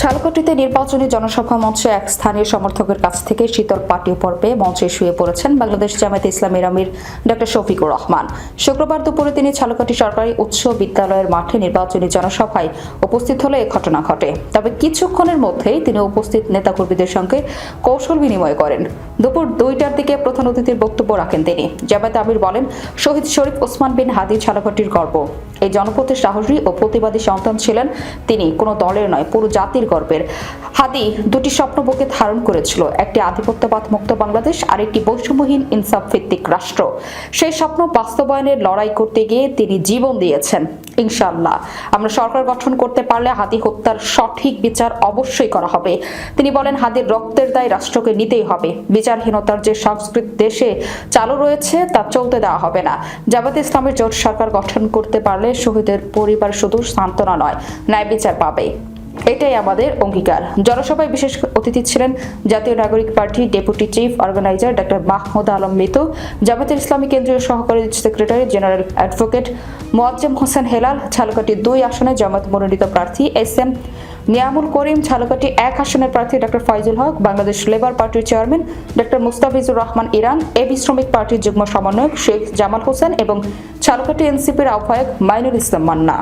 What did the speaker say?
ঝালকাঠিতে নির্বাচনী জনসভা মঞ্চে এক স্থানীয় সমর্থকের কাছ থেকে শীতল পানীয় পর্বে মঞ্চে শুয়ে পড়েছেন বাংলাদেশ জামায়াতে ইসলামীর আমির ডক্টর শফিকুর রহমান। শুক্রবার দুপুরে তিনি ঝালকাঠি সরকারি উচ্চ বিদ্যালয়ের মাঠে নির্বাচনী জনসভায় উপস্থিত হলে এ ঘটনা ঘটে। তবে কিছুক্ষণের মধ্যেই তিনি উপস্থিত নেতাকর্মীদের সঙ্গে কৌশল বিনিময় করেন। দুপুর 2টার দিকে প্রধান অতিথির বক্তব্য রাখেন তিনি। জামায়াতে আমির বলেন, শহীদ শরীফ ওসমান বিন হাদি ঝালকাঠির গর্ব। এই জনপথের সাহসী ও প্রতিবাদী সন্তান ছিলেন তিনি, কোনো দলের নয়, পুরো জাতির গর্বের। হাদি দুটি স্বপ্ন বুকে ধারণ করেছিল, একটি আধিপত্যবাদ মুক্ত বাংলাদেশ আর একটি বৈষম্যহীন ইনসাফ ভিত্তিক রাষ্ট্র। সেই স্বপ্ন বাস্তবায়নের লড়াই করতে গিয়ে তিনি জীবন দিয়েছেন। ইনশাআল্লাহ আমরা সরকার গঠন করতে পারলে হাদি হত্যার সঠিক বিচার অবশ্যই করা হবে। তিনি বলেন, হাদির রক্তের দায় রাষ্ট্রকে নিতেই হবে। বিচারহীনতার যে সংস্কৃতি দেশে চালু রয়েছে তা চলতে দেওয়া হবে না। জামায়াতে ইসলামের জোট সরকার গঠন করতে পারলে শহীদের পরিবার শুধু সান্ত্বনা নয়, ন্যায় বিচার পাবে। এটাই আমাদের অঙ্গীকার। জনসভায় বিশেষ অতিথি ছিলেন Jatiya Nagorik party deputy chief organiser doctor Mahmud Alam Mitu, জামায়াতের ইসলামী কেন্দ্রীয় সহকারী secretary general advocate Moazzem Hossain Helal, Jhalokathi 2 আসনে জামায়াত মনোনীত প্রার্থী এস.এম. নিয়ামুল করিম, ঝালকাঠি 1 আসনের প্রার্থী ডক্টর ফাইজুল হক, বাংলাদেশ লেবার পার্টির chairman doctor Mustafizur Rahman Iran, AB শ্রমিক পার্টির যুগ্ম সমন্বয়ক শেখ জামাল হোসেন এবং ঝালকাঠি এনসিপির আহ্বায়ক মাইনুল ইসলাম মান্না।